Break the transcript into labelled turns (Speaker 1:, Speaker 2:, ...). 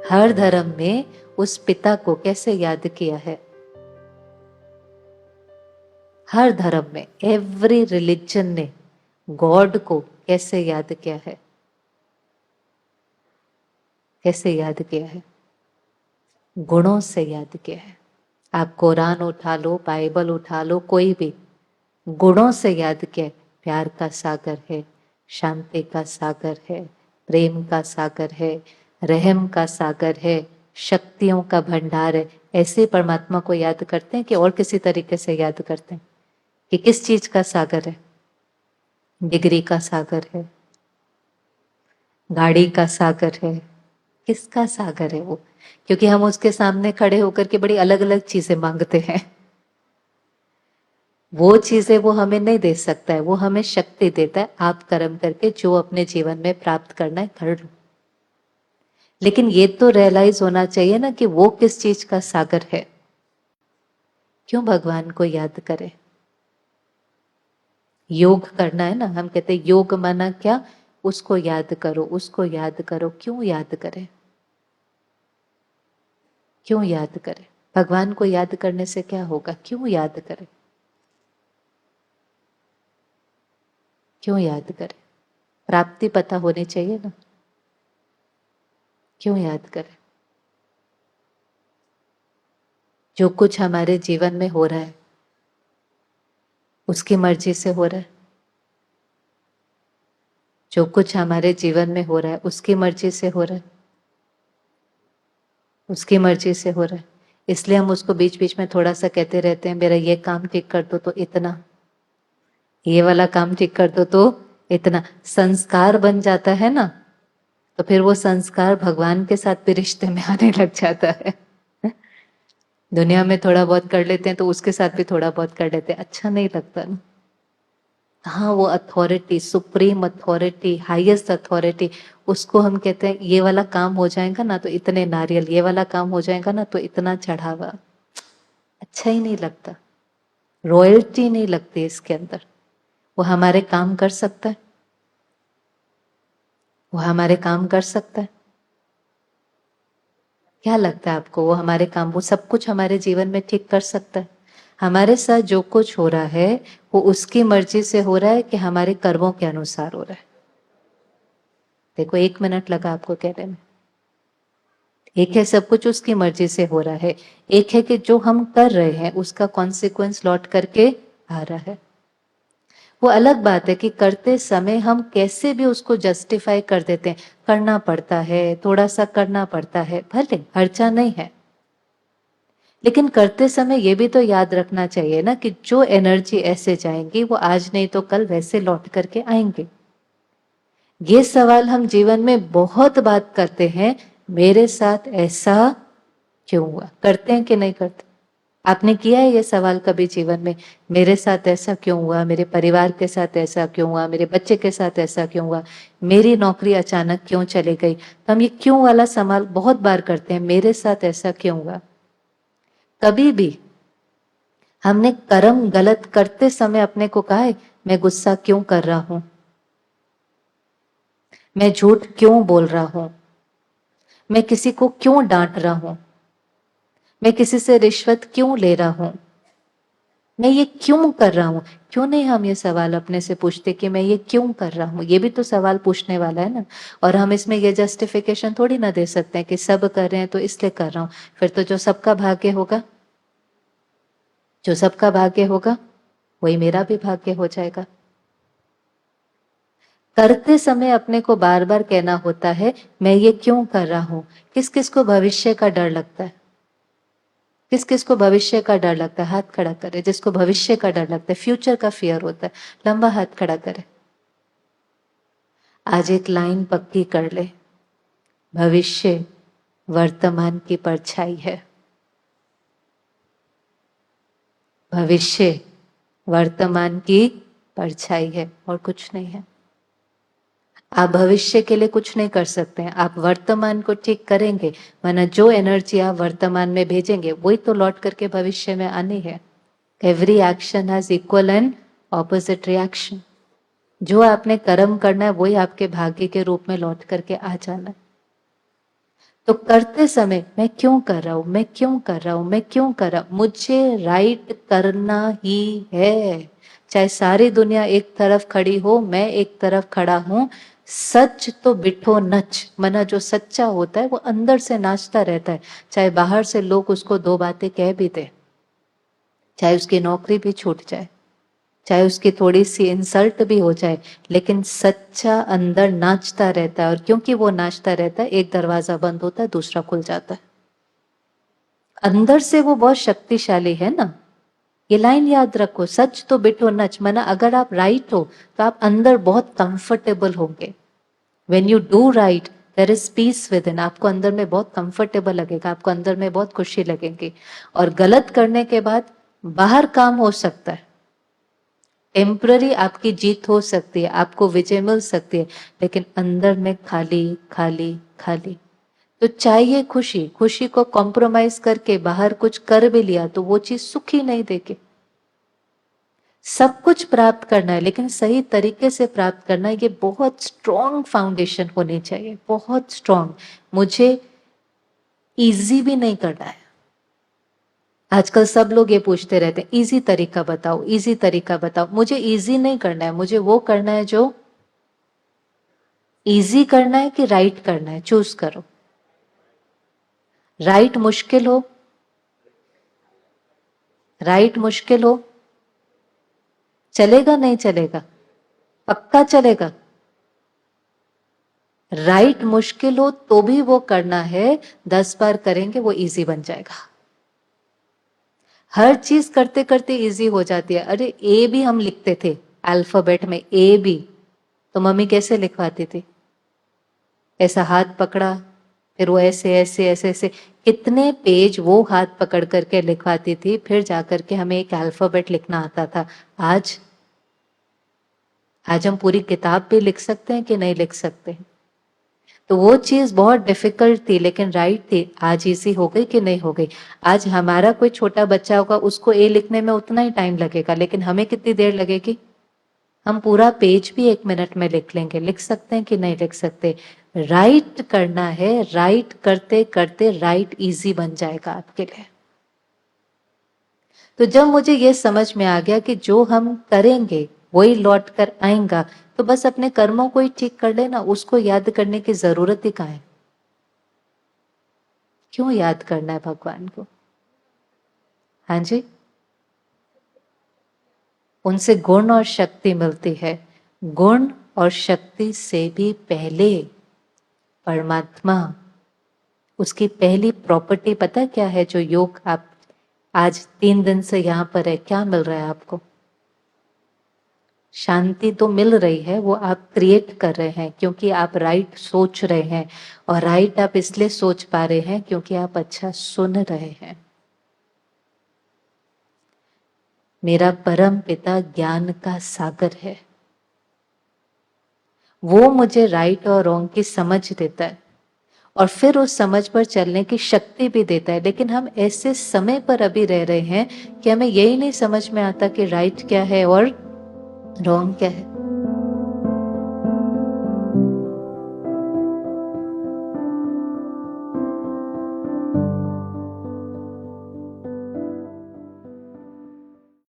Speaker 1: हर धर्म में उस पिता को कैसे याद किया है? हर धर्म में, एवरी रिलीजन ने गॉड को कैसे याद किया है? कैसे याद किया है? गुणों से याद किया है। आप कुरान उठा लो, बाइबल उठा लो, कोई भी गुणों से याद किया है। प्यार का सागर है, शांति का सागर है, प्रेम का सागर है, रहम का सागर है, शक्तियों का भंडार है। ऐसे परमात्मा को याद करते हैं कि और किसी तरीके से याद करते हैं कि किस चीज का सागर है? डिग्री का सागर है, गाड़ी का सागर है, किसका सागर है वो? क्योंकि हम उसके सामने खड़े होकर के बड़ी अलग अलग चीजें मांगते हैं। वो चीजें वो हमें नहीं दे सकता है, वो हमें शक्ति देता है। आप कर्म करके जो अपने जीवन में प्राप्त करना है कर लो। लेकिन ये तो रियलाइज होना चाहिए ना कि वो किस चीज का सागर है। क्यों भगवान को याद करें? योग करना है ना, हम कहते हैं योग माना क्या? उसको याद करो, उसको याद करो। क्यों याद करें? क्यों याद करें? भगवान को याद करने से क्या होगा? क्यों याद करें? क्यों याद करें? प्राप्ति पता होनी चाहिए ना। क्यों याद करें? जो कुछ हमारे जीवन में हो रहा है उसकी मर्जी से हो रहा है। जो कुछ हमारे जीवन में हो रहा है उसकी मर्जी से हो रहा है। उसकी मर्जी से हो रहा है। इसलिए हम उसको बीच बीच में थोड़ा सा कहते रहते हैं, मेरा ये काम ठीक कर दो तो इतना, ये वाला काम ठीक कर दो तो इतना। संस्कार बन जाता है ना, तो फिर वो संस्कार भगवान के साथ भी रिश्ते में आने लग जाता है। दुनिया में थोड़ा बहुत कर लेते हैं तो उसके साथ भी थोड़ा बहुत कर लेते हैं, अच्छा नहीं लगता ना। हाँ, वो authority, supreme authority, highest authority, उसको हम कहते हैं ये वाला काम हो जाएगा ना तो इतने नारियल, ये वाला काम हो जाएगा ना तो इतना चढ़ावा। अच्छा ही नहीं लगता, रॉयल्टी नहीं लगती इसके अंदर। वो हमारे काम कर सकता है? वो हमारे काम कर सकता है? क्या लगता है आपको? वो हमारे काम, वो सब कुछ हमारे जीवन में ठीक कर सकता है? हमारे साथ जो कुछ हो रहा है वो उसकी मर्जी से हो रहा है कि हमारे कर्मों के अनुसार हो रहा है? देखो, 1 मिनट लगा आपको कहने में। एक है सब कुछ उसकी मर्जी से हो रहा है, एक है कि जो हम कर रहे हैं उसका कॉन्सिक्वेंस लौट करके आ रहा है। वो अलग बात है कि करते समय हम कैसे भी उसको जस्टिफाई कर देते हैं, करना पड़ता है, थोड़ा सा करना पड़ता है, भले हर्चा नहीं है। लेकिन करते समय ये भी तो याद रखना चाहिए ना कि जो एनर्जी ऐसे जाएंगी वो आज नहीं तो कल वैसे लौट करके आएंगे। ये सवाल हम जीवन में बहुत बात करते हैं, मेरे साथ ऐसा क्यों हुआ? करते हैं कि नहीं करते? आपने किया है ये सवाल कभी जीवन में? मेरे साथ ऐसा क्यों हुआ, मेरे परिवार के साथ ऐसा क्यों हुआ, मेरे बच्चे के साथ ऐसा क्यों हुआ, मेरी नौकरी अचानक क्यों चली गई? तो हम ये क्यों वाला सवाल बहुत बार करते हैं, मेरे साथ ऐसा क्यों हुआ। कभी भी हमने कर्म गलत करते समय अपने को कहा है मैं गुस्सा क्यों कर रहा हूं, मैं झूठ क्यों बोल रहा हूं, मैं किसी को क्यों डांट रहा हूं, मैं किसी से रिश्वत क्यों ले रहा हूं, मैं ये क्यों कर रहा हूं? क्यों नहीं हम ये सवाल अपने से पूछते कि मैं ये क्यों कर रहा हूं? ये भी तो सवाल पूछने वाला है ना। और हम इसमें ये जस्टिफिकेशन थोड़ी ना दे सकते हैं कि सब कर रहे हैं तो इसलिए कर रहा हूं। फिर तो जो सबका भाग्य होगा, जो सबका भाग्य होगा वही मेरा भी भाग्य हो जाएगा। करते समय अपने को बार बार कहना होता है मैं ये क्यों कर रहा हूं। किस किस को भविष्य का डर लगता है? किस किस को भविष्य का डर लगता है? हाथ खड़ा करे जिसको भविष्य का डर लगता है, फ्यूचर का फियर होता है, लंबा हाथ खड़ा करे। आज एक लाइन पक्की कर ले, भविष्य वर्तमान की परछाई है। भविष्य वर्तमान की परछाई है और कुछ नहीं है। आप भविष्य के लिए कुछ नहीं कर सकते हैं, आप वर्तमान को ठीक करेंगे, वरना जो एनर्जी आप वर्तमान में भेजेंगे वही तो लौट करके भविष्य में आनी है। Every action has equal and opposite reaction. जो आपने कर्म करना है वही आपके भाग्य के रूप में लौट करके आ जाना है। तो करते समय मैं क्यों कर रहा हूं, मैं क्यों कर रहा हूं, मैं क्यों कर रहा हूं, मुझे राइट करना ही है। चाहे सारी दुनिया एक तरफ खड़ी हो, मैं एक तरफ खड़ा हूं। सच तो बिठो नच, मना जो सच्चा होता है वो अंदर से नाचता रहता है। चाहे बाहर से लोग उसको दो बातें कह भी दे, चाहे उसकी नौकरी भी छूट जाए, चाहे उसकी थोड़ी सी इंसल्ट भी हो जाए, लेकिन सच्चा अंदर नाचता रहता है। और क्योंकि वो नाचता रहता है, एक दरवाजा बंद होता है, दूसरा खुल जाता है। अंदर से वो बहुत शक्तिशाली है ना। ये लाइन याद रखो, सच तो बिठो नच, मना अगर आप राइट हो तो आप अंदर बहुत कंफर्टेबल होंगे। When you do right there is peace within, आपको अंदर में बहुत कंफर्टेबल लगेगा, आपको अंदर में बहुत खुशी लगेगी। और गलत करने के बाद बाहर काम हो सकता है, टेम्पररी आपकी जीत हो सकती है, आपको विजय मिल सकती है, लेकिन अंदर में खाली खाली खाली। तो चाहिए खुशी, खुशी को कॉम्प्रोमाइज करके बाहर कुछ कर भी लिया तो वो चीज सुखी नहीं देगी। सब कुछ प्राप्त करना है, लेकिन सही तरीके से प्राप्त करना है। ये बहुत स्ट्रॉन्ग फाउंडेशन होनी चाहिए, बहुत स्ट्रॉन्ग। मुझे इजी भी नहीं करना है। आजकल सब लोग ये पूछते रहते हैं, इजी तरीका बताओ, इजी तरीका बताओ। मुझे इजी नहीं करना है, मुझे वो करना है जो इजी करना है कि राइट करना है, चूज करो। राइट मुश्किल हो, राइट मुश्किल हो, चलेगा नहीं चलेगा, पक्का चलेगा। राइट मुश्किल हो तो भी वो करना है, 10 बार करेंगे वो इजी बन जाएगा। हर चीज करते करते इजी हो जाती है। अरे ए भी हम लिखते थे अल्फाबेट में, ए भी तो मम्मी कैसे लिखवाती थी? ऐसा हाथ पकड़ा, फिर वो ऐसे ऐसे ऐसे ऐसे कितने पेज वो हाथ पकड़ करके लिखवाती थी, फिर जाकर के हमें एक अल्फाबेट लिखना आता था। आज आज हम पूरी किताब भी लिख सकते हैं कि नहीं लिख सकते? तो वो चीज बहुत डिफिकल्ट थी लेकिन राइट थी। आज इजी हो गई कि नहीं हो गई? आज हमारा कोई छोटा बच्चा होगा, उसको ए लिखने में उतना ही टाइम लगेगा, लेकिन हमें कितनी देर लगेगी? हम पूरा पेज भी 1 मिनट में लिख लेंगे। लिख सकते हैं कि नहीं लिख सकते? राइट करना है, राइट करते करते राइट इजी बन जाएगा आपके लिए। तो जब मुझे ये समझ में आ गया कि जो हम करेंगे वही लौट कर आएगा, तो बस अपने कर्मों को ही ठीक कर लेना, उसको याद करने की जरूरत ही कहाँ है? क्यों याद करना है भगवान को? हाँ जी, उनसे गुण और शक्ति मिलती है। गुण और शक्ति से भी पहले परमात्मा, उसकी पहली प्रॉपर्टी पता है क्या है? जो योग आप आज 3 दिन से यहां पर है, क्या मिल रहा है आपको? शांति तो मिल रही है, वो आप क्रिएट कर रहे हैं क्योंकि आप राइट सोच रहे हैं। और राइट आप इसलिए सोच पा रहे हैं क्योंकि आप अच्छा सुन रहे हैं। मेरा परम पिता ज्ञान का सागर है, वो मुझे राइट और रॉन्ग की समझ देता है और फिर उस समझ पर चलने की शक्ति भी देता है। लेकिन हम ऐसे समय पर अभी रह रहे हैं कि हमें यही नहीं समझ में आता कि राइट क्या है और रॉन्ग क्या है।